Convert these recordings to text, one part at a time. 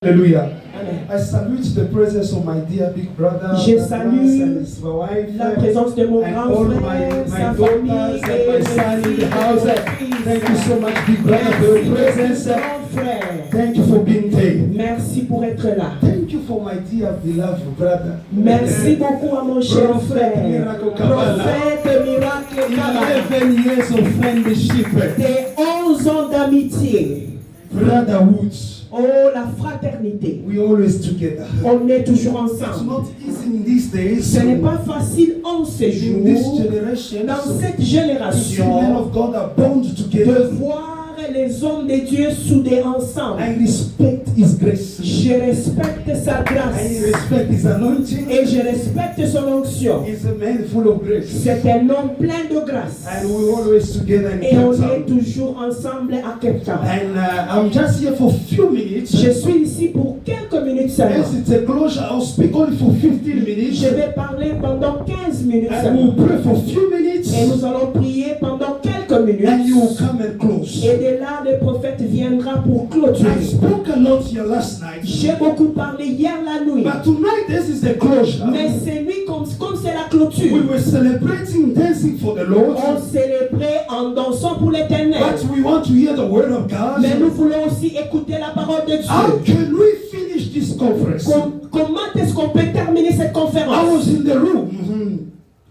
Hallelujah. Amen. I salute the presence of my dear big brother. Je salue and his wife, la présence de mon and grand all frère, my sa daughters famille and et my mes son in filles the house. et mes fils. Thank you so much, big brother, for Merci, your presence. grand frère. Thank you for being there. Merci pour être là. Thank you for my dear beloved brother. Merci beaucoup à mon cher Prophète frère. Miracle Kabbalah. Prophète Miracle Kabbalah. 11 years of friendship. Des 11 ans d'amitié. Brotherhood. Oh, la fraternité. We always together. On est toujours It's ensemble. not easy in these days. Ce n'est pas facile en ces In this jours, generation, dans cette the men génération, of God are bound de together. voir les hommes de Dieu soudés ensemble. I respect His grace. Je respecte sa I grâce respect His anointing. et je respecte son onction. He's a man full of grace. C'est un homme plein de grâce. And we're always together in Et on Cape est Town. toujours ensemble à Cape Town. And I'm just here for a few minutes. Je suis ici pour quelques minutes seulement. As it's a closure, I'll speak only for 15 minutes. Je vais parler pendant 15 minutes And seulement. we'll pray for a few minutes. Et nous allons prier pendant quelques minutes. And you will come and close. Et de là, le prophète viendra pour clôturer. I spoke a lot here last night. J'ai beaucoup parlé hier la nuit. But tonight, this is the closure. Mais c'est lui comme c'est la We clôture. were celebrating dancing for the Lord. On célébrait en dansant pour l'éternel. But we want to hear the word of God. Mais nous voulons aussi écouter la parole de How Dieu. can we finish this conference? Comment est-ce qu'on peut terminer cette I conférence? was in the room.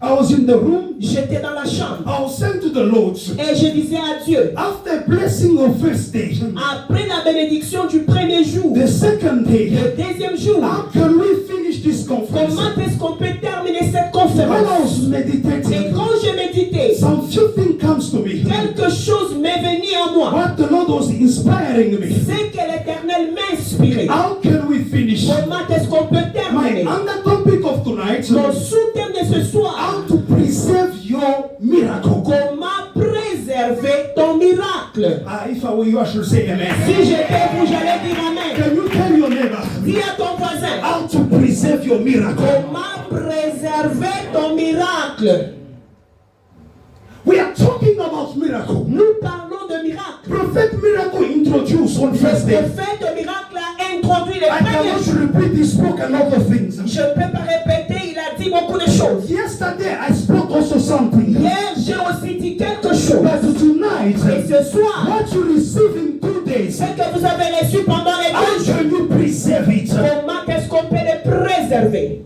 I was in the room. J'étais dans la chambre I was saying to the Lord, et je disais à Dieu, after blessing of first day, après la bénédiction du premier jour, the second day, le deuxième jour, how can we finish this conference? comment est-ce qu'on peut terminer cette When I conférence? was Et meditating, quand je méditais, some few things comes to me. quelque chose m'est venu en moi. What the Lord was inspiring me. C'est que l'Éternel m'inspirait. How can we finish? Comment est-ce qu'on peut My terminer? under topic of tonight, Mon sous-thème de ce soir, how to preserve your miracle. comment préserver ton miracle? If I were you, I should say amen. Si j'étais vous, j'allais dire amen. Can you tell your neighbor Dis à ton voisin, how to preserve your miracle? comment préserver ton miracle? We are talking about miracle. Nous parlons de miracle. Prophet miracle introduced on Le first day. prophète de miracle a introduit les I premiers cannot jours. repeat. He spoke a lot of things. Je ne peux pas répéter, il a dit beaucoup de choses. Yesterday I spoke also something. Hier, j'ai aussi dit quelque chose. But tonight, Et ce soir, what you receive in 2 days, ce que vous avez reçu pendant les how 2 jours, can you preserve it? comment est-ce qu'on peut les préserver?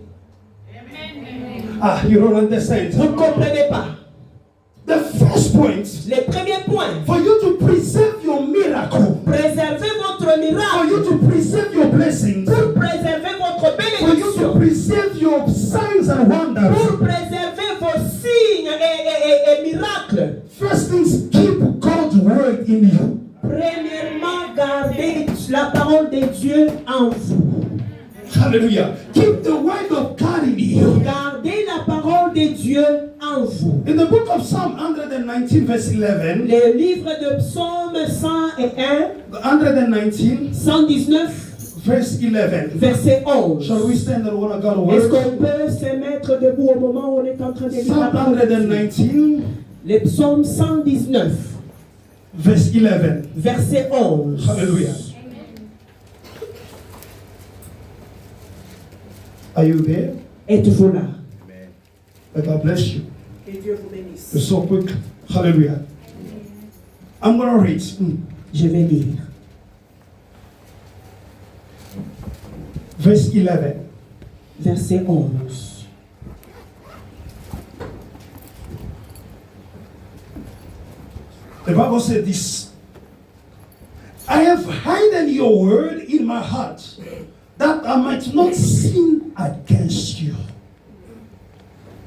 You don't understand. Vous ne comprenez pas. The first point, Les premiers points, for you to preserve your miracle, préservez votre for miracle, you to preserve your blessings, pour préserver votre for you to bénédiction, preserve your signs and wonders. pour préserver vos signes et miracles. First things, keep God's word in you. Premièrement, gardez la parole de Dieu en vous. Hallelujah. Keep the word of God in you. Gardez la parole de Dieu en vous. In the book of Psalm 119, verse 11, Le livre de Psaume 101, 119, 119, verse 11. verset 11. Shall we stand and want to God Est-ce word? qu'on peut se mettre debout au moment où on est en train de lire la Psalm parole de Dieu? 119, Le psaume 119, verse 11. verset 11. Hallelujah. Are you there? Êtes-vous là? May God bless you. Que Dieu vous bénisse. You're so quick. Hallelujah. I'm going to read. Je vais lire. Verse 11. Verset 11. The Bible said this. I have hidden your word in my heart, that I might not sin against you.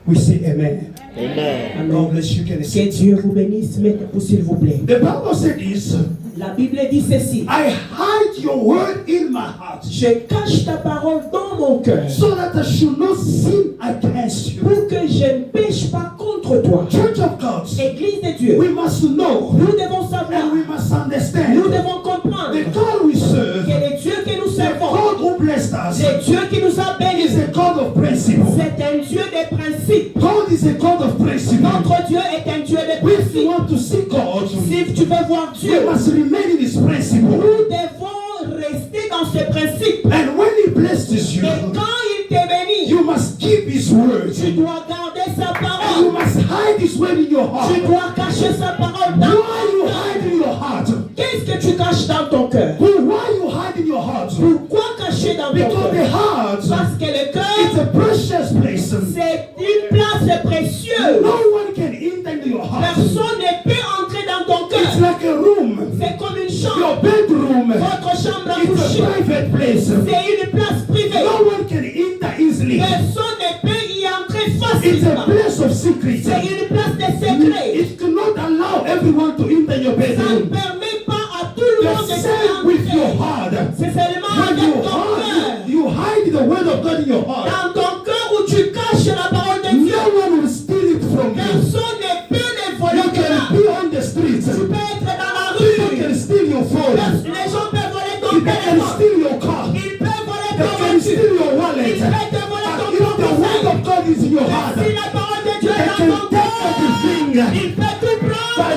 We say amen. Amen. God bless you. Can you Que say? Dieu vous bénisse. Mettez-vous s'il vous plaît. The Bible said this. La Bible dit ceci. I hide your word in my heart, Je cache ta parole dans mon cœur so that I should not sin against you. pour que je ne pêche pas contre toi. Church of God, Église de Dieu, we must know nous devons savoir, and we must nous understand devons comprendre the God we que serve, le Dieu que nous the servons, God who blessed us, le Dieu qui nous a bénis, is a God of principle. c'est un Dieu des principes. God is a God of principle. Notre Dieu est un Dieu des If you principes. want to see God, Si tu veux voir you Dieu, must remain in His principle. nous devons rester dans ce principe. principe. And when He blesses you, Et quand il te bénit, you must keep His word. tu dois garder sa And you parole. must hide His word in your heart. Tu dois cacher sa parole dans Why you ton cœur. hide in your heart? Qu'est-ce que tu caches dans ton cœur? Why you hide in your heart? Pourquoi cacher dans ton Because the cœur? heart Parce que le is cœur, a precious place. c'est une place précieuse. No one can enter into your heart. Personne ne peut entrer dans ton It's cœur. like a room. C'est comme une Your chambre. bedroom. Votre chambre à It's a coucher, private place. c'est une place privée. No one can enter easily. Personne ne peut y entrer It's a facilement. place of secrets. C'est une place de secret. It cannot allow everyone to enter your Ça ne bedroom. permet pas à tout le monde The de same with your entrer. heart. C'est seulement When avec ton cœur. you hide the word of God in your heart, Dans ton cœur où tu caches la parole de Dieu. no one will steal it from you. Personne ne peut les voler You de là. can be on the streets. Tu peux être dans la People rue. can steal your phone. Les gens peuvent voler ton They can téléphone. steal your car. Ils peuvent voler They ton can voiture. steal your Ils wallet. peuvent te voler But ton if the word portefeuille. of God is in your heart, Si la parole de Dieu they est dans can ton take cœur, everything. il peut tout But prendre.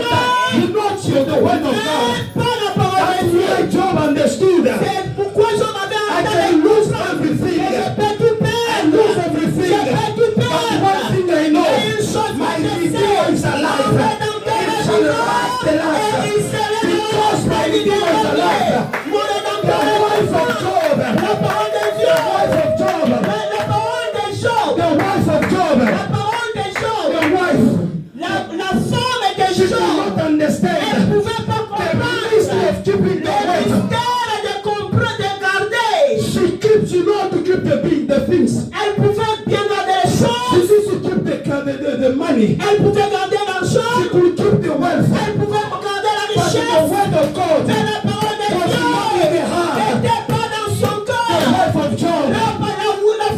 not you, the word of God. Mais pas la parole That's de Dieu. why Job understood. C'est pourquoi Job avait I atteint can les lose coups. everything. Et je peux tout I perdre. lose everything. Je peux tout But one perdre. thing I know, Mais une chose my que je Redeemer sais, is alive. en fait, dans quel He shall rise the last. et il se Because my Redeemer is alive. The wife of Job. La parole de The Dieu. wife of Job. La parole de Job. The wife of Job. La parole de Job. The wife. La femme de She Job. could not Elle understand ne pouvait pas the mystery comprendre. of keeping the Le word. mystère de comprendre, de garder. She keeps, you know, to keep the things. Elle pouvait bien garder les She choses. used to keep the money. Elle pouvait garder She l'argent. could keep the wealth. Elle pouvait garder la But the richesse. word of God Mais la parole de was Dieu not in the heart. n'était pas dans son The cœur. wife of Job. La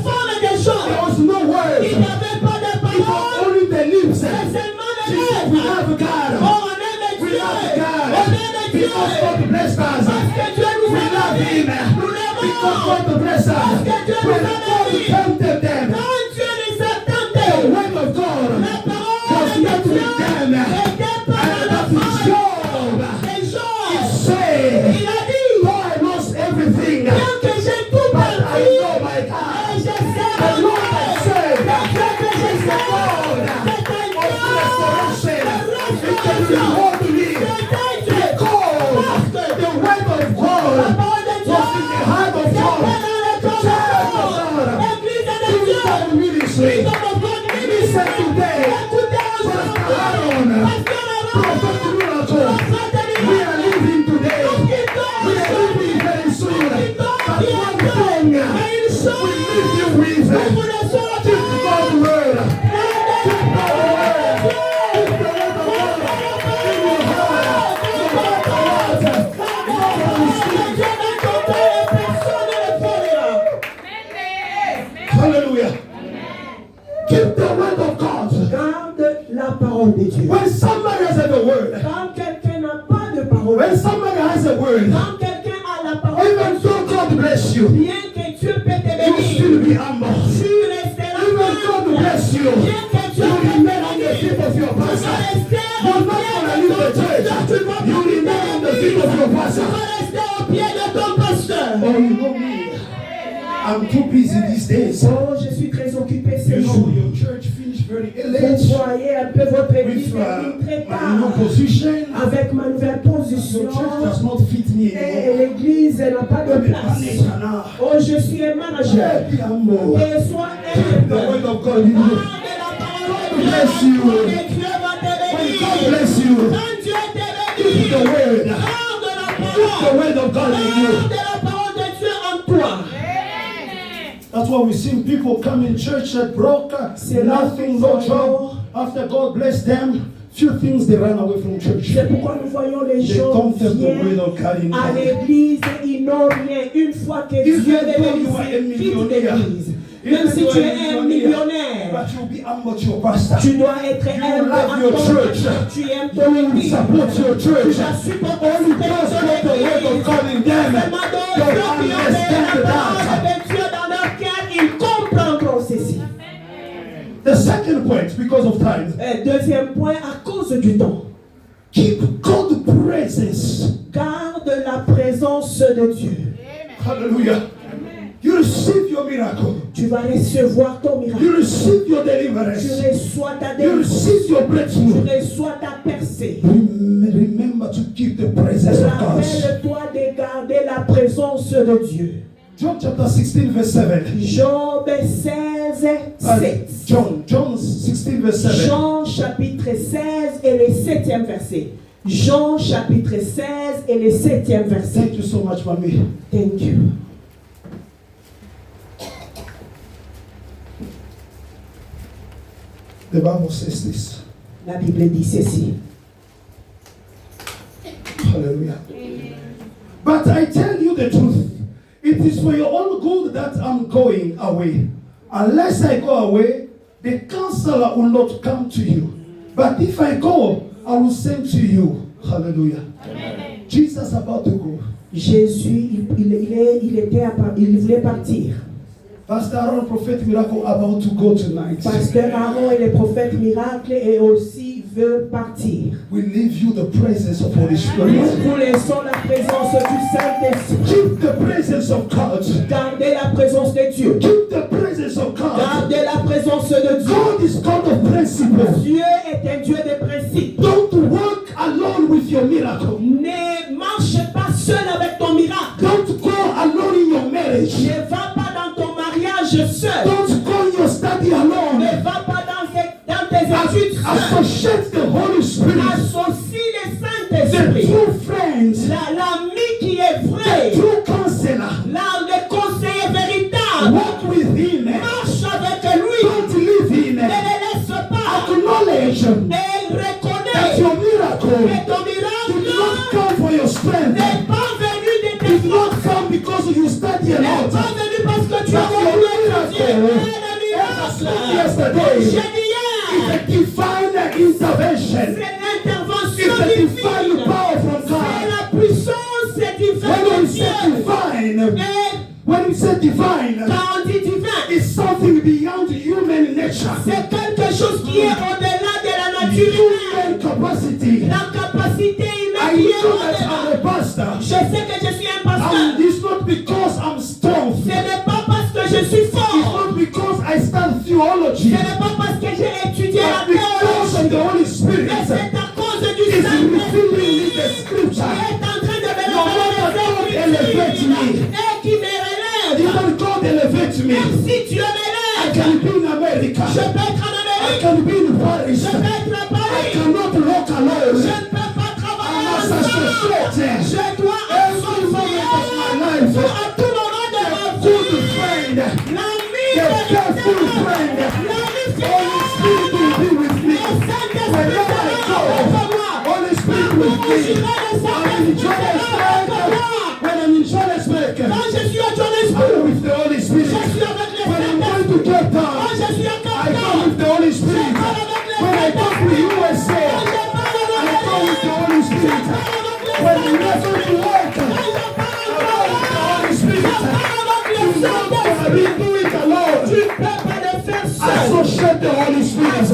femme de Job, There was no il word. n'avait pas de It was parole. only the lips. C'est seulement She les said, we lèvres. have God. Oh, on aime We Dieu. love On God. aime Dieu. Because God blessed us. Parce que Dieu nous We a love bénis. Him. Nous Because l'aimons. God blessed us. When God tempted them, Quand Dieu les a the tentés, word of God la parole was de not Dieu with them. n'était pas dans And la that is parole Job. de Job. Say, Il a dit, though I lost everything, bien que j'ai tout but I perdu, know my mais God. je sais The mon Lord I Dieu. serve Le Dieu que je is the sais, God c'est un of restoration. Dieu It can de reward me. Because the word of God was in the heart of God. Child of God. Kingdom ministry. Listen today. Pastor Aaron. Prophet Miracle. We are living today. We are living very soon. But one thing we leave you with. Keep God's word. Keep God's word. Keep the word of God in your heart. No matter what. God will speak. Hallelujah. Keep the word of God. Garde la parole de Dieu. When somebody has a word, Quand quelqu'un n'a pas de parole, when somebody has a word, quand quelqu'un a la parole, even though God bless you, bien que Dieu peut te you bénir, still be humble. tu resteras Even God bless you, bien que Dieu you peut te remain on the feet bénir, of your tu vas pastor. rester You're au not pied going to de leave the ton church. pasteur. Tu vas You remain on the feet of your tu pastor. vas rester au pied de ton pasteur. Oh, you know me. I'm too busy these days. Oh, je suis très occupé ce You know, jour. your church finished very Vous late voyez un peu votre église with termine très my new tard position. avec ma nouvelle So position church does not fit me et anymore. l'église n'a pas de I'm a place. manager now. Oh, je suis un manager. Be humble. Et sois Keep the humble. word of God in you. God bless you. When God bless you, Quand Dieu te keep the bénit, word. garde la Keep the parole. word of God in you. Garde la parole de Dieu en toi. That's why we see people come in church that broke, C'est nothing, no job. After God bless them, few things they ran away from church. C'est pourquoi nous voyons les They gens don't have the word viennent of God in à them. l'église, ils n'ont rien. Une fois que If Dieu you les know you are a bénit, quitte millionaire, l'église. even Même si if tu you are es a un millionnaire, but you'll be humble to your pastor. tu dois être You humble love à your ton church. tu aimes ton You église. support your Tu church. dois supporter Only those ton got the word of église. God in them. Seulement d'autres They qui ont la understand parole that. de Dieu dans leur cœur, ils comprendront ceci. The second point, because of time, Deuxième point, à cause du temps. keep God's presence. Garde la présence de Dieu. Hallelujah. receive your miracle. Tu vas recevoir ton miracle. You receive your Tu deliverance. reçois ta You délivrance. receive your Tu breakthrough. reçois ta percée. Remember to keep the presence of God. Rappelle-toi de garder la présence de Dieu. John chapter 16 verse 7. Job 16, 7. John 16 verse 7. Jean chapitre 16 et le 7e verset. Jean chapitre 16 et le 7e verset. Thank you so much, mommy. Thank you. The Bible says this. La Bible dit ceci. Hallelujah. But I tell you the truth. It is for your own good that I'm going away. Unless I go away, the counselor will not come to you. But if I go, I will send to you. Hallelujah. Amen. Jesus about to go. Jésus, il voulait partir. Pastor Aaron, prophet miracle, about to go tonight. Pasteur Aaron et le prophète miracle et aussi veut partir. We leave you the presence of Holy Spirit. Nous vous laissons la présence du Saint-Esprit. Keep the presence of God. Gardez la présence de Dieu. Keep the presence of God. Gardez la présence de Dieu. God is God of principles. Dieu est un Dieu de principes. Don't walk alone with your miracle. Ne marche pas seul avec ton miracle. Don't go alone in your marriage. Ne va pas dans ton mariage seul. Don't go in your study alone. Ne va pas dans tes études seul. Associate the Holy Spirit. Associe le The Saint-Esprit. true friends. L'ami qui est vrai. The true counselor. Le conseiller véritable. Walk with him. Marche avec lui. Don't leave him. Ne le laisse pas. Acknowledge Et that reconnais your miracle que ton did miracle not come for your strength. n'est pas venu de tes Did not forces. come because you study a N'est lot. pas venu parce que tu as But beaucoup your étudié. miracle, Mais as le I spoke miracle, yesterday, j'ai dit is hier, a divine intervention. c'est l'intervention It's a divine. divine power from C'est God. la puissance divine When de we say Dieu. divine, Et when we say divine, quand on dit divin, it's something beyond human nature. c'est quelque chose qui est au-delà de la nature humaine. Human capacity. La capacité I humaine qui est know that au-delà. I'm a pastor. Je sais que je suis un pasteur. And it's not because I'm strong. Ce n'est pas parce que je suis It's fort. not because I study theology. Ce n'est pas parce que j'ai étudié la But because of théologie. the Holy Spirit. Mais c'est à cause du It's revealing Saint-Esprit the qui scripture. est en train de me No matter God elevate me. et qui me relève. Even God elevate me. Même si Dieu I m'élève, can be in America. je peux être en I Amérique, can be in Paris. je peux être à I Paris, cannot walk je alone. ne peux pas travailler I must ensemble. associate. Je dois Every moment of my life. à tout moment de ma Good vie. friend. L'ami The de careful friend. l'ami Holy Spirit will be with me. Wherever I go, Holy Spirit with me. I'm in Johannesburg. When I'm in Johannesburg, Quand je suis à I'm with the Holy Spirit. je suis avec le When I'm going to Saint-Esprit. Cape Quand Town, je suis à I Cape go Town, with the Holy Spirit. When I go to USA, I go with the Holy Spirit. When I never to work, I go with the Holy Spirit. You don't gonna be doing it alone. Associate the Holy Spirit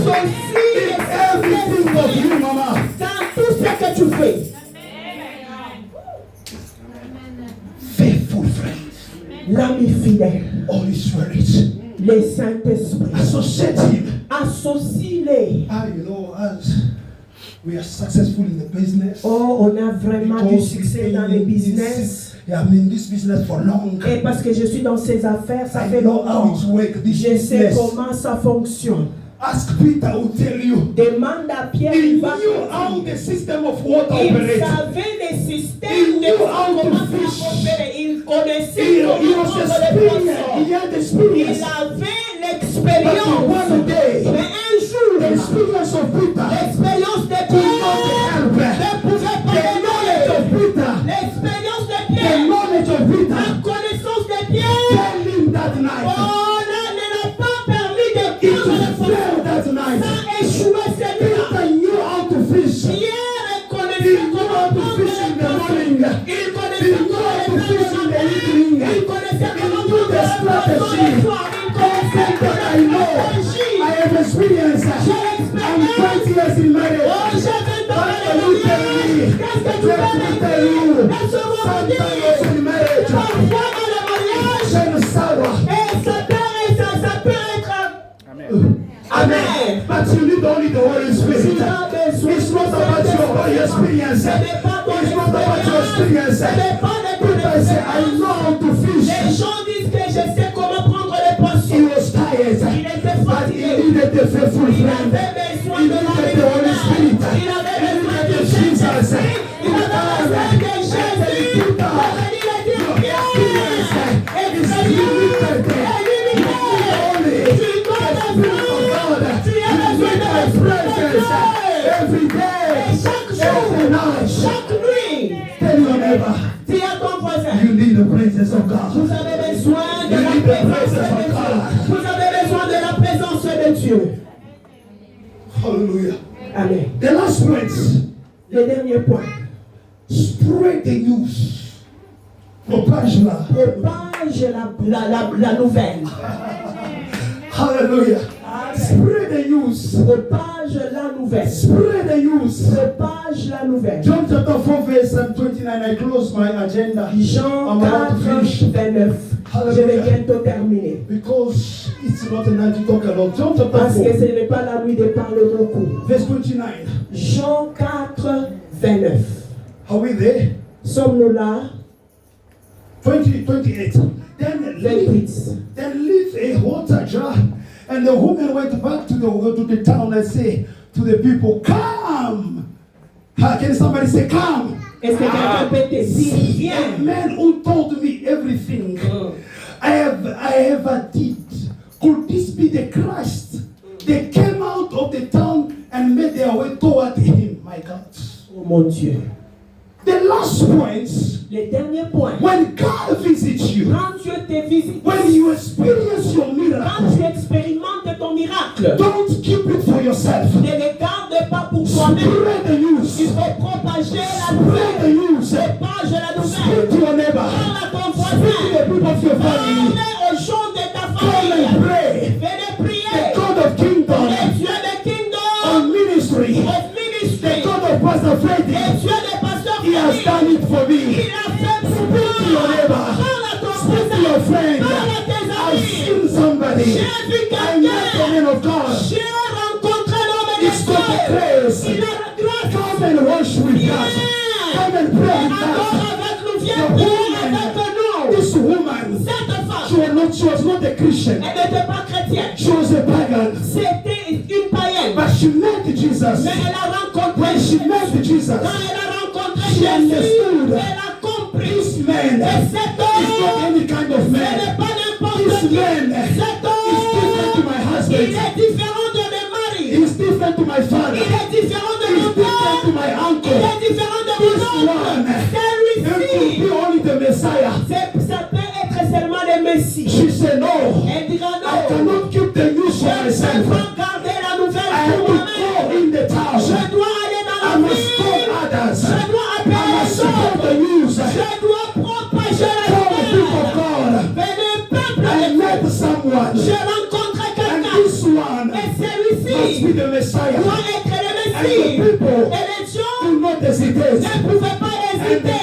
in everything of you, Mama. Dans tout ce que tu fais, Faithful friend, l'ami fidèle, Holy Spirit. le Saint-Esprit, Associate him. associe-les. You know, as we are successful in the business. Oh, on a vraiment du Because succès dans le business. I'm in this business for long. Et parce que je suis dans ces affaires, ça I fait know how longtemps. it works. This Je sais business. comment ça fonctionne. Ask Peter, will tell you. Demande à Pierre, He il knew va how the system of water il operates. savait les systèmes Il de knew how to comment fish. ça opérait. Il connaissait He comment was prendre les experienced. poissons. He had Il experience. avait But l'expérience. one day, Mais un jour, the experience of Peter l'expérience de could not Pierre help. ne pouvait The pas knowledge of l'aider. Peter, L'expérience de the Pierre, knowledge of la Peter, connaissance de Pierre, tell him that night. oh, ne l'a pas permis de It prendre le failed poisson. that night. Ça a échoué cette nuit. Peter knew how to fish. Pierre He connaissait knew comment how to prendre fish in le the poisson. morning. Il He connaissait knew comment how to les fish in the prendre evening. Il connaissait He comment knew prendre the le poisson strategy. le soir. Il connaissait That I know. I have experience. I'm 20 years in marriage. Oh, j'ai 20 ans What de can you tell me? Qu'est-ce que tu Let peux me me tell dire? you. Laisse-moi vous Sometimes dire. in marriage, Parfois dans le mariage, Shane Sawa, that you need only the Holy Spirit. Tu as besoin It's not about your experience. Ce n'est pas ton It's not about your experience. Ce n'est pas de ton People say, I expérience. know how to fish. Les gens disent que je sais comment prendre les poissons. He was tired. Il était But he fatigué. needed the faithful Il friend. avait besoin He de la needed the Holy Spirit. Il avait He besoin needed de Jesus. Jésus. Il avait besoin de Jésus. Pour venir et dire, viens. Et tu es limité. Tu dois tu as besoin de l'Esprit de Dieu. Every day, Et chaque every jour, night. chaque nuit, Tell your neighbor, dis à ton voisin, you need the presence of God. vous avez besoin de la présence de Dieu. Vous avez besoin de la présence de Dieu. Hallelujah. Amen. The last point, Le dernier point. spread the news. Propage là. Propage la nouvelle. Hallelujah. Spread the news. Propage la nouvelle. Spread the news. Propage la nouvelle. John chapter 4 verse 29. I close my agenda. Jean I'm about to 4, finish. 29. Je vais bientôt terminer. Because it's not a night to talk about. John chapter Parce que 4 ce n'est pas la nuit de parler beaucoup. verse 29. Jean 4, 29. Are we there? Sommes-nous là? 28. Then 28. leave a water jar, and the woman went back to the town and say to the people, "Come!" Can somebody say, "Come"? Est-ce que quelqu'un peut te dire, A viens? man who told me everything I have a deed. Could this be the Christ? They came out of the town and made their way toward him. My God. Oh mon Dieu. The last point, Le dernier point. when God visits you, Quand Dieu te visite, when you experience your quand miracle, tu expérimentes ton miracle, don't keep it for yourself. ne le garde pas pour toi-même. Spread the Il news. faut propager la Spread nouvelle. the news. Propage la Speak nouvelle. to your neighbor. Parle à ton Speak to the voisin. people of your family. Parle aux gens de ta Come famille. and pray. Venez The prier. God of kingdom, Le Dieu de kingdom, on ministry, of the ministry, God of Pastor le Freddy, Dieu de pasteur He has Freddy. done it for me. Il a fait pour Speak to your toi. neighbor. Parle à ton Speak to voisin. your friend. Parle à tes I've amis. seen somebody. J'ai vu I met the quelqu'un. man of God. J'ai rencontré l'homme de It's got the Dieu. grace. Il a la grâce. Come and worship with us. Come and pray with Adore us. avec nous. The Viens prier woman, avec nous. this woman, Cette femme, she was not a Christian. elle n'était pas chrétienne. She was a pagan. C'était une païenne. But she met Jesus. Mais elle a rencontré When she Jésus. met Jesus, Quand elle a rencontré she Jésus, understood elle a compris. this man Et is cet not homme, any kind of ce man. n'est pas n'importe This qui. man Cet is different to my homme, husband. il est différent de mes maris. He's different to my father. Il est différent de He's mon different to père. my Il uncle. est différent de This mon oncle. one, it Celui-ci, could be only the Messiah. ça peut être seulement le Messie. She said, no, Elle dira I non. cannot keep the news for Je ne myself. peux pas garder la nouvelle I have pour to moi-même. go in the town. Je dois aller dans I la must call ville. others. Je dois I appeler must les support the autres. news. Je dois propager la Call the people of nouvelle. God. Venez, peuple I de met Dieu. someone. J'ai rencontré And quelqu'un. this one Et must celui-ci be the Messiah. doit être le And the Messie. people Et les gens do not hesitate. ne pouvaient pas hésiter.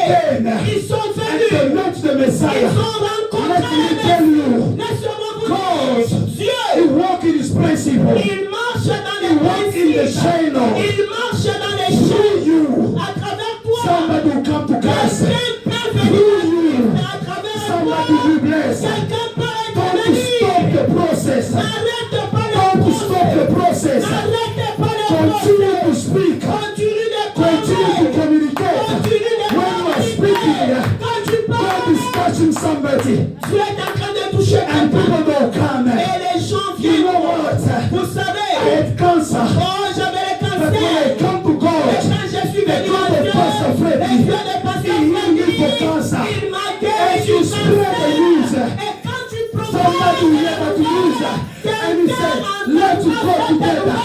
Ils sont And they venus. met the Ils Messiah. ont rencontré Let me le tell Messie. you, Laissez-moi vous God, dire, He Dieu, walk in His principle. il marche dans He les walk in the principes. channel. Il marche dans les Through choses. you, À travers toi, somebody will come to Christ. quelqu'un peut Through venir. you, À travers somebody toi, will be blessed. quelqu'un peut être Don't stop béni. the process. N'arrête pas Don't le stop the process. N'arrête pas le Continue to procès. speak. Continue de Continue to parler. communicate. Continue de When you are speaking, Quand tu God parles, is touching somebody. tu es en train de toucher And quelqu'un. people don't come. Et les gens You viennent. know what? Vous I savez, had cancer. oh, j'avais le But when I cancer. come to Et God, quand je suis the venu God à of Dieu, Pastor le Freddy, Dieu de Pasteur He healed me for Freddy, cancer. il m'a And guéri you du spread the news. cancer. Et quand tu Somebody will hear that news. And he said, let's go together.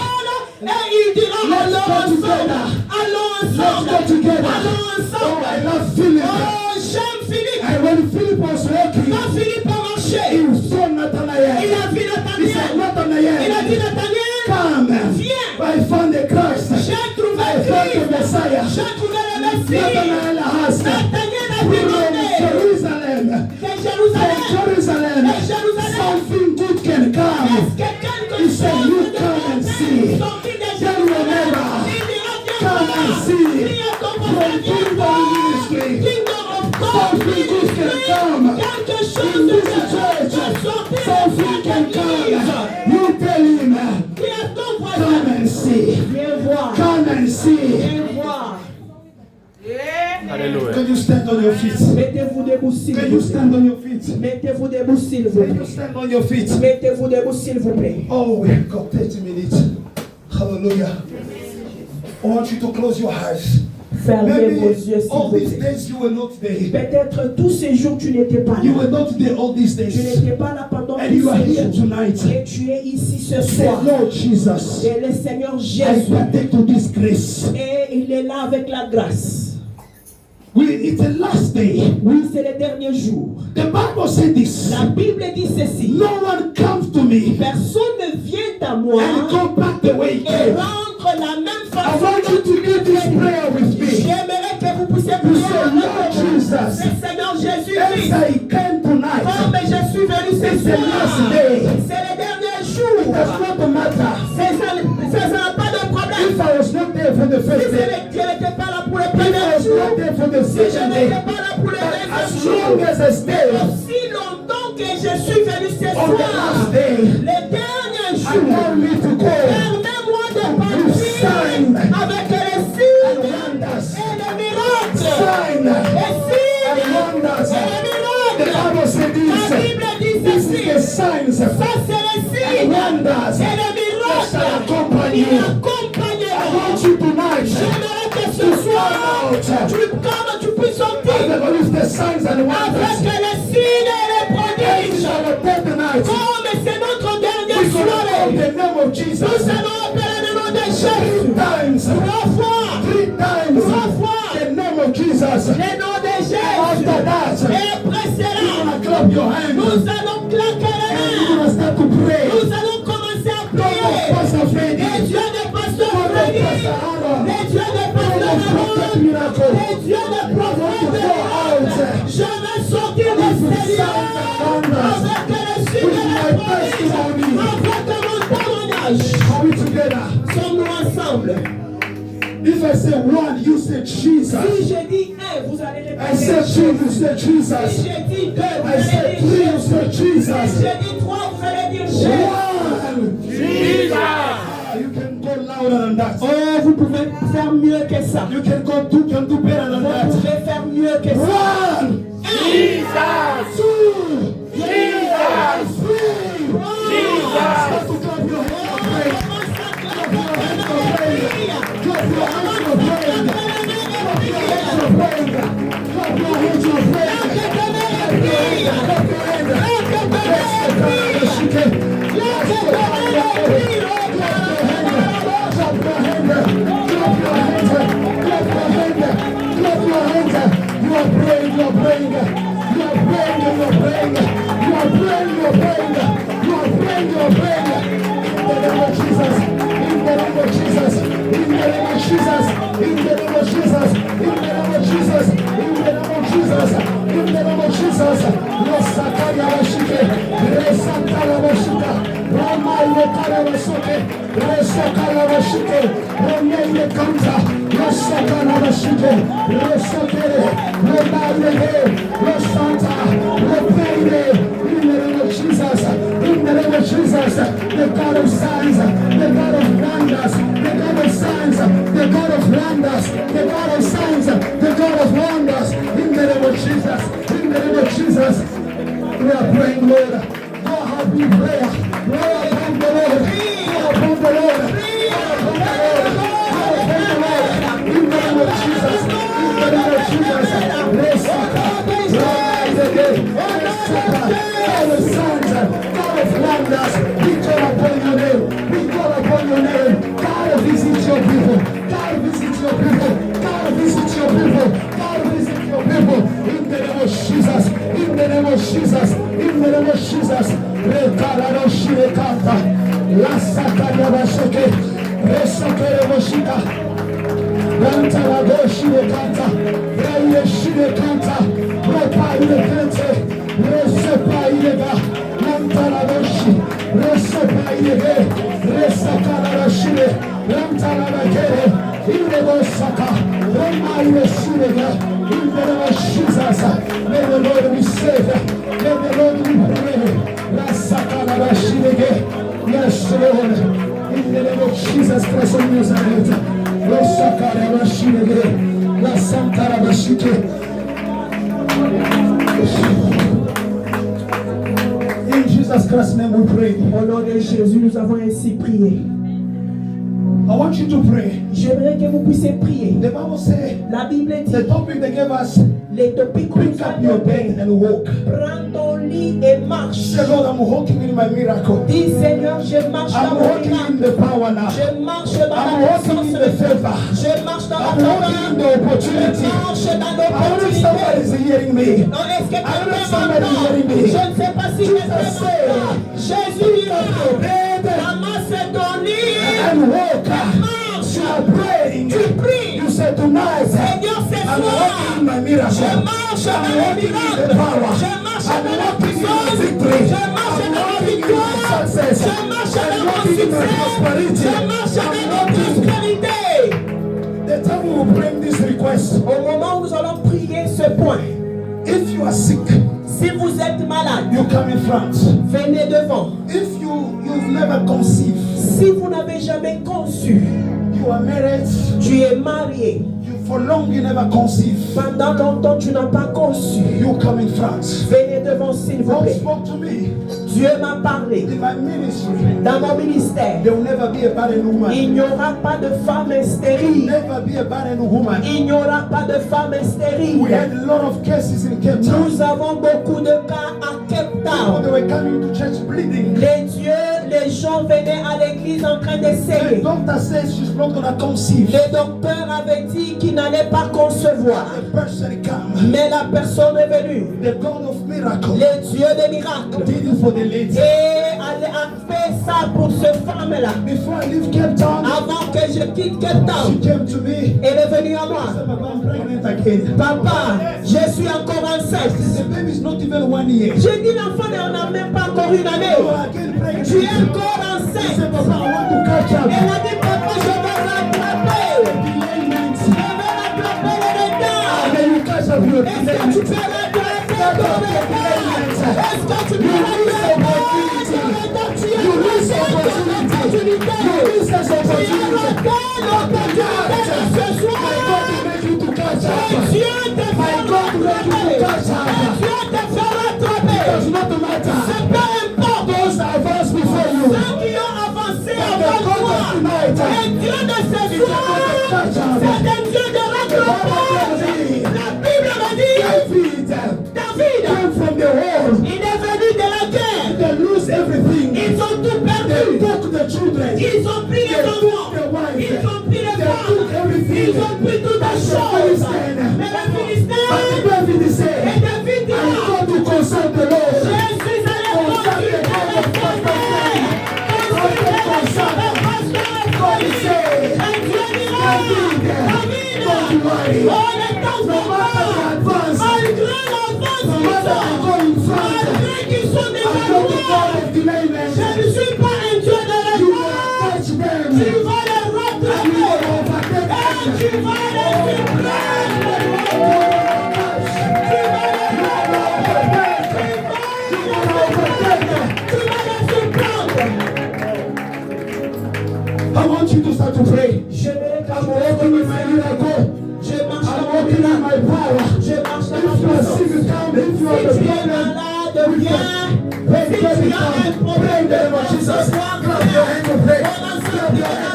Et il dira, Let's allons go ensemble. together. Allons Let's ensemble. go together. Allons Oh, ensemble. I love Philip. Oh, j'aime Philippe. And when Philip was walking, Quand Philippe a marché, he saw il Nathanael. a vu He said, Nathanaël. Il a dit, Nathanael, Nathanaël, come. viens. I found the Christ. J'ai trouvé I found the Christ. Messiah. J'ai trouvé le Messie. Nathanael asked, Nathanaël a from demandé Jerusalem, de from Jérusalem. Jerusalem, De Jérusalem. something good can come. Est-ce que quelque He said, chose you de come and bon see. sort Tell your neighbor, come and see. From Kingdom Ministry, something good can come. In this church, something can come. You tell him, come and see. Come and see. Alléluia. Can you stand on your feet? Mettez-vous debout s'il Can vous you plaît. stand on your feet? Mettez-vous debout s'il vous Can you plaît. stand on your feet? Mettez-vous debout s'il vous plaît. Oh, we have got 30 minutes. Hallelujah. I want you to close your eyes. Fermez vos Maybe yeux s'il all vous these plaît. days you were not there. Peut-être tous ces jours tu n'étais pas You là. were not there all these Tu days. n'étais pas là pendant And tous you are ces here jours. tonight. Et tu es ici ce Say, soir. Lord Jesus, Et le Seigneur I Jésus. partake to this grace. Et il est là avec la grâce. It's the last day. Oui, c'est le dernier jour. The Bible said this. La Bible dit ceci. No one comes to me Personne ne vient à moi and go back the way he et came. rentre la même I façon. want you to do this prayer with me. J'aimerais que vous puissiez You prier say, avec Lord moi. Jesus, Le Seigneur Jésus as dit, I came tonight, comme je suis venu ce it's the soir, last day. c'est le dernier It jour. does not matter Ça n'a pas de problème. if I was not there for the Si first day, je n'étais pas là pour le if I premier was jour, not there for the si je second n'étais day, pas là pour le but deuxième as jour, long as I stay aussi longtemps que je suis venu ce on the soir, last day, le dernier I jour, want me to go permets-moi de partir avec les signes and wonders. et les miracles. Sign Les signes and wonders. et les The miracles. Bible said La this. Bible dit This ceci. is the signs Ça, c'est les signes wonders et les that shall miracles accompany qui you. I accompagneront. want you tonight J'aimerais que ce to soir, find out comme tu puisses sortir with the signs and avec wonders. les signes et les And we prodiges. shall attend tonight. Comme c'est notre We dernière shall call soirée, the name of nous Jesus allons appeler le nom de Jésus. 3 times. 3 fois. 3 times. 3 fois. The name of Jesus. Le nom de Jésus. After that, Et après you're cela, gonna clap your hands nous allons claquer les and you're mains. gonna start to pray. Nous allons commencer à Don't prier. Pastor Freddy. Les dieux de Pasteur Don't Freddy. Pastor Aaron. Les dieux de Don't Pasteur Prophet Aaron. Miracle. Les dieux de prophète de l'Église. Je vais sortir de Seigneur avec les signes et les prodiges, avec mon témoignage. Are we together? Sommes-nous ensemble? If I say one, you say Jesus. Si je dis un, vous allez I say répéter. two, you say Si Jesus. je dis deux, vous I allez say dire three, you Jésus. say Si Jesus. je dis trois, vous allez dire Jésus. One. You can go louder than that. Oh, vous pouvez faire mieux que ça. You can do better than Vous that. pouvez faire mieux que ça. One. Two. Three. Start to clap your hands for praise. Clap your hands for praise. Clap your hands for praise. Clap your hands for praise. Clap your hands for praise. Clap your the God of signs, the God of wonders, the God of signs, the God of wonders, the God of signs, the God of wonders, in the name of Jesus, in the name of Jesus, we are praying, Lord. Go ahead, we pray. Call upon the Lord. Call upon the Lord. Call upon the Lord. Call upon the Lord. In the name of Jesus. In the name of Jesus. Rise again. God of signs, God of wonders, we call upon your name. We call upon your name. God, visit your people. God, visit your people. God, visit your people. God, visit your people. In the name of Jesus. In the name of Jesus. In the name of Jesus. Rekarado shirekanta. La sakaria basheke. Resakere boshika. Rantarago shirekanta. Reye shirekanta. Repa irekante. Resepa irega. Rantarago shi. Resepa irege. Resakara shire. May the Lord be saved. May the Lord be praised. Yes, Lord. In the name of Jesus Christ of Nazareth. In Jesus Christ's name we pray. Au nom de Jésus, nous avons ainsi prié. I want you to pray. J'aimerais que vous puissiez prier. The Bible says La Bible dit, the topic they gave us, les topics que pick nous up your avons bed and walk. prends ton lit et marche. Say, Lord, I'm walking in my miracle. Dis Seigneur, je marche dans I'm mon walking in miracle. the power now. Je marche dans I'm la walking puissance in de the Dieu. favor. Je marche dans la I'm walking in faveur. the opportunity. Je marche dans I don't know if somebody's l'opportunité. hearing me. Non, est-ce que I don't know if quelqu'un somebody's m'entend? hearing me. Je ne sais pas si quelqu'un m'entend. Jésus dira, ramasse ton lit. And walk. Marche. You are praying. Tu pries. You say tonight, Seigneur, ce I'm soir, walking in my miracle. je marche I'm dans le walking in the miracle. power. Je marche I'm dans la walking in puissance. the victory. Je marche I'm dans la walking in victoire. my success. Je marche I'm dans mon walking in my succès. prosperity. Je marche dans I'm ma walking. prospérité. The time we will bring this request. Au moment où nous allons prier ce point, If you are sick, si vous êtes malade, you come in front. venez devant. If you've never conceived, Si vous n'avez jamais conçu, you are married, tu es marié. for long you never conceived, Pendant longtemps, tu n'as pas conçu. you come in front. Venez devant, s'il vous God plaît. spoke to me Dieu m'a parlé. in my ministry. Dans mon ministère, There will never be a barren woman. il n'y aura pas de femme stérile. Never be a barren woman. Il n'y aura pas de femme stérile. We had a lot of cases in Cape Town. Nous avons beaucoup de cas à Cape When Town. they were coming to church bleeding, Les gens venaient à l'église en train the d'essayer. doctor says she's not gonna conceive. Le docteur avait dit qu'il n'allait pas concevoir. The person come. Mais la personne est venue. The God of miracle Le Dieu des miracles. did it for the lady. Et elle a fait ça pour cette femme-là. Before I leave Cape Town, Avant que je quitte Cape she Town, came to me. elle est venue à moi. She said, Papa, I'm pregnant again. Papa, je suis encore enceinte. The baby is not even 1 year. J'ai dit l'enfant on n'a même pas encore une année. You are again pregnant. Tu es encore She enceinte. said, Papa, I want to catch up. Elle a dit papa, je vais rattraper. Delayment. Je vais rattraper le retard. And then you catch up your Est-ce que tu delayment. peux rattraper ton retard? Est-ce que tu peux rattraper ton retard? Tu as raté l'opportunité. Tu as raté l'opportunité ce soir. Dieu te fait rattraper. Dieu te fait rattraper. C'est peu importe. Ceux qui ont avancé avant toi. Et Dieu de ce soir, c'est un Dieu de rattrapage. La Bible me dit, David, il est venu de la guerre. They lose everything. Ils ont tout They perdu. took the children. Ils ont pris les enfants. Ils ont pris les femmes. Ils ont pris toutes les choses. Mais les Philistins, But David et said, David dit, I go to consult the je Lord. suis allé consulter le Seigneur. Consulter le Seigneur. God said, Et Dieu dira, David, don't worry. oh, le temps No matter the advance, malgré no l'avance matter I go in front, malgré qu'ils sont I devant go to moi, God of delayment. je ne suis pas un Dieu de You retard. will touch Tu them. vas les And you rattraper. will overtake Et tu them. vas les surprendre. I want you to start to pray. J'aimerais que I'm walking in my miracle. je marche I'm dans mon walking in miracle. my power. Je marche dans If ma you are puissance. sick, you come. If you are Si the tu es problem, malade, viens. pray, Si pray, tu as un pray. Pray in problème the name of Jesus. Clap your hands to pray. Clap your hands to pray. Clap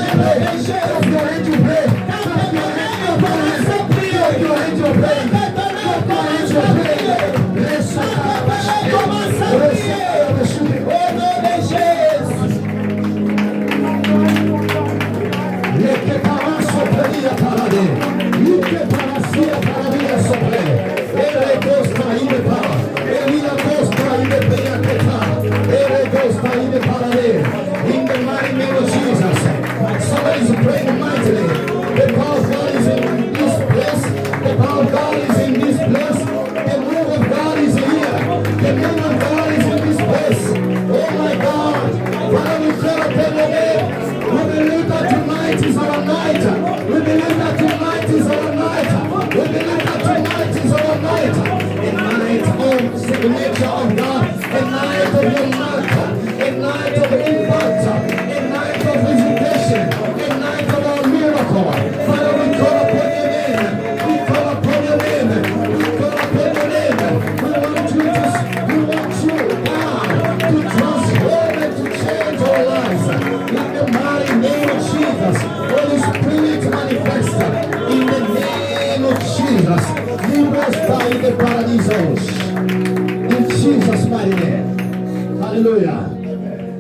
your hands to pray. Clap your hands to pray. Clap your hands to pray. Clap your hands to pray. Bless you. Bless you. Au nom de Jésus. Leke para sopria parade. Leke para sia paradia sopre. Ere costa ine para. Elina costa ine peya keta. Ere costa ine parade. In the mighty name of Jesus. Somebody is praying mightily. Hallelujah.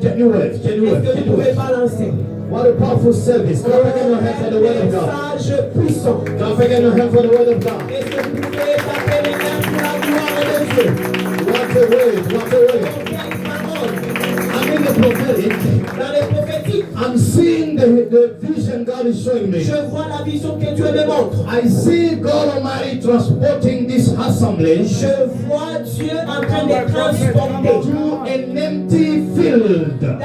Can you wave? Can you wave? Est-ce que Can vous you pouvez wave? balancer? What a powerful service. Clap again your hands for the word of God. Message puissant. Clap again your hands for the word of God. Est-ce que vous pouvez taper les mains pour la gloire de Dieu? What a wave. What a wave. Quelle parole! I'm in the prophetic. Dans les prophétiques, I'm seeing the vision God is showing me. je vois la vision que Dieu me montre. I see God Almighty transporting this assembly Je vois Dieu en train de transporter to an empty field. dans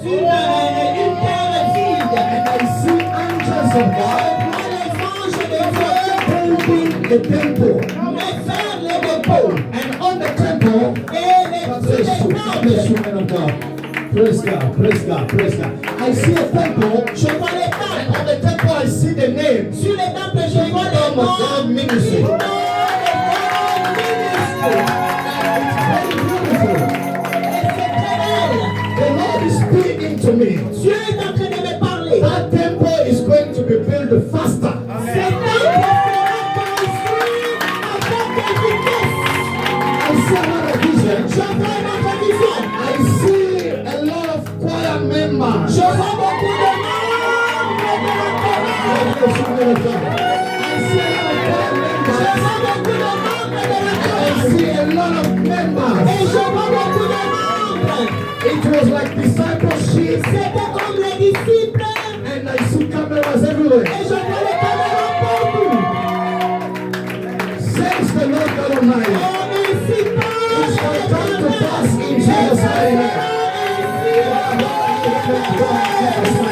une terre vide. And I see angels of God Je vois les anges de building the temple. Dieu me faire les dépôts. And on the temple, Et God les bless you, God bless you, man of God. Praise God, praise God, praise God. I see a temple. je vois les And temples. on the temple, I see the name. Sur les temples, je vois les Kingdom of God noms. Ministry. Kingdom of God Ministry. Very beautiful. Et c'est très belle. The Lord is speaking to me. Dieu est en train de me parler. That temple is going to be built faster. Cet temple sera construit avec vitesse. I see another vision. Je vois une autre vision. I see a lot of choir members. Je vois beaucoup de membres de la chorale. I see a lot of choir Je members. vois beaucoup de membres de la I chorale. see a lot of Et members. je vois beaucoup de membres. It was like discipleship, C'était comme les disciples. and I see cameras everywhere. Et je vois les caméras partout. Says the Lord God Almighty. On ici It shall come to pass in Jesus' mighty name.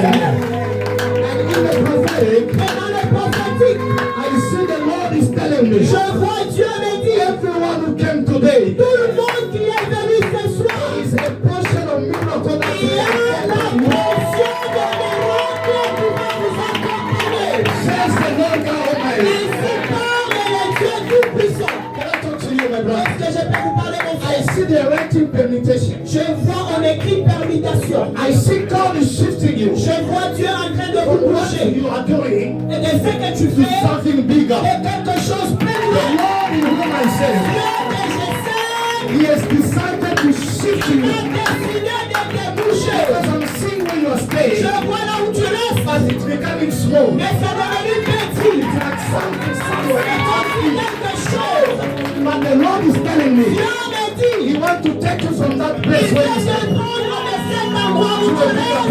And in the prophetic, Et dans le prophétique, I see the Lord is telling me, je vois Dieu me dire, everyone who came today tout le monde qui est venu ce soir, is a portion of miracle that il y a la will portion de miracle qui va vous accompagner. says the Lord God Almighty. Ainsi parle le Dieu Tout-Puissant. Can I talk to you, my brother? Est-ce que je peux vous parler, mon I frère? see the writing permutation. Je vois en écrit permutation. I see God is shifting you Je vois Dieu en train de vous from what bouger. you are doing Et de ce que tu to fais, something bigger. est quelque chose plus The grand. Lord in whom I say, Dieu que je sais, He has decided to shift il you a décidé de te bouger. because I'm seeing where you are staying, Je vois là où tu restes. but it's becoming small. Mais c'est devenu petit. It's like something somewhere. C'est comme quelque chose. But the Lord is telling me, Dieu me dit, He wants to take you from that il place vient where you de stay. prendre de cet endroit où tu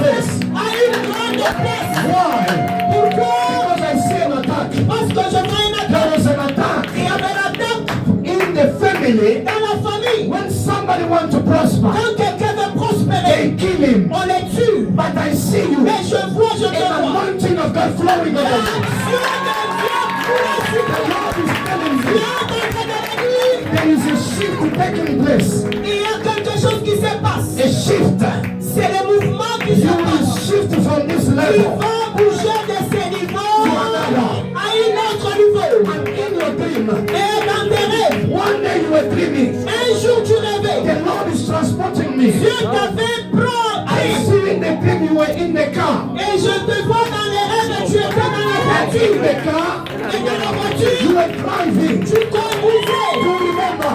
restes à une grande place. Why? Pourquoi? Because I see an attack. Parce que je vois une There attaque. was an attack Il y avait l'attaque in the family. dans la famille. When somebody wants to prosper, Quand quelqu'un veut they prospérer, kill him. on les tue. But I see you. Mais je vois, je te An vois. anointing of God flowing over you. L'action de Dieu The Lord is telling Dieu you est en train de me dire, there is a shift taking place. il y a quelque chose qui se passe. A shift. C'est le mouvement qui se You will passe. shift from this Il level. va bouger de ce niveau à un autre niveau. And in your dream, Et dans tes rêves, one day you were dreaming. un jour tu rêvais, The Lord is transporting me. Dieu t'avait I pris. see in the dream you were in the car. Et je te vois dans les rêves, tu étais dans la And in voiture. the car, Et dans la you voiture, were driving. tu conduisais. You remember?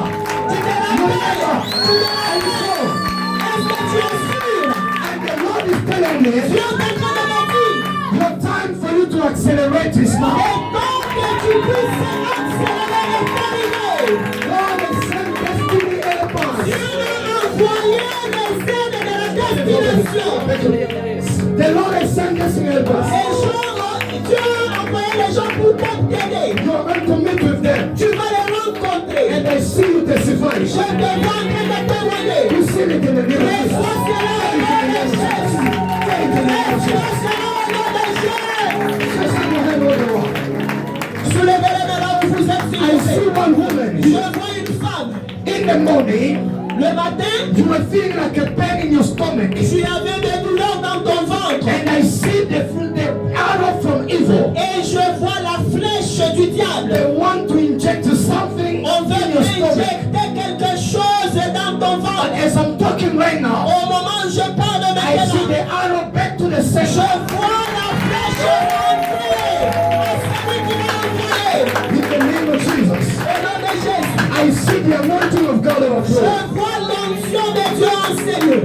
Tu te You rappelles. remember? Tu te And so, Est-ce que tu es sûr? and the Lord is telling me, Dieu est en train de me dire, your time for you to accelerate is now. et donc que tu puisses accélérer et t'arriver. God has sent destiny helpers. Dieu a envoyé les aides de la destination. The Lord has sent destiny helpers. Dieu a envoyé les gens pour t'aider. You are going to meet with them. Tu vas les rencontrer. And I see you testify. Je te vois en train de témoigner. You see it in the name of Et Jesus. sois cela au nom de Jésus. Say it in the name Et of sois Jesus. cela au nom de Jésus. Just have your hand over the wall. Soulevez les mains là où vous êtes, s'il I vous see plaît. one woman. Je vois une femme. In the morning, Le matin, you were feeling like a pain in your stomach. tu avais des douleurs dans ton ventre. And I see the arrow from evil. Et je vois la flèche du diable. They want to inject something On veut in your stomach. injecter quelque chose dans ton But ventre. as I'm talking right now, Au moment où je parle I see maintenant, the arrow back to the je center. vois la flèche rentrer à celui qui l'a envoyé. In the name of Jesus. Au nom de Jésus, I see the anointing of God over je you. vois l'onction de Dieu en ces lieux.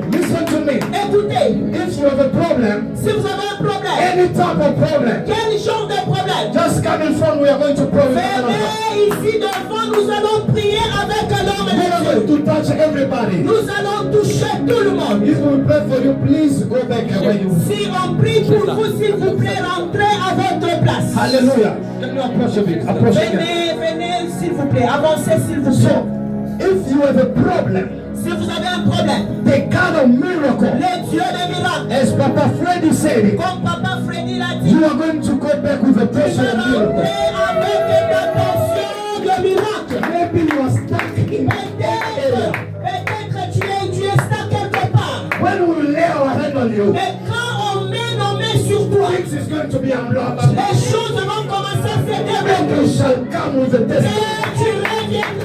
Si vous avez un problème, any type of problem, quel genre de problème? just come in front. We are going to pray with the man of God. Venez ici devant, nous allons prier avec l'homme We are de Dieu. going to touch everybody. Nous allons toucher tout le monde. If we pray for you, please go back where you. Si on prie pour vous, s'il vous plaît, rentrez à votre place. Hallelujah. Can you approach a bit? Approach again. Venez, s'il vous plaît, avancez, s'il vous So, plaît. if you have a problem, Si vous avez un problème, the God of miracle, le Dieu des miracles, as Papa Freddy said it, comme Papa Freddy l'a dit, you are going to go back with a tu portion vas of rentrer miracle. avec ta portion de miracle. Maybe you are stuck in that area. Peut-être tu es stuck quelque part. When we lay our hand on you, Mais quand on met nos mains sur toi, things is going to be unlocked. les choses vont commencer à se And débloquer. you shall come with a testimony. Et tu reviendras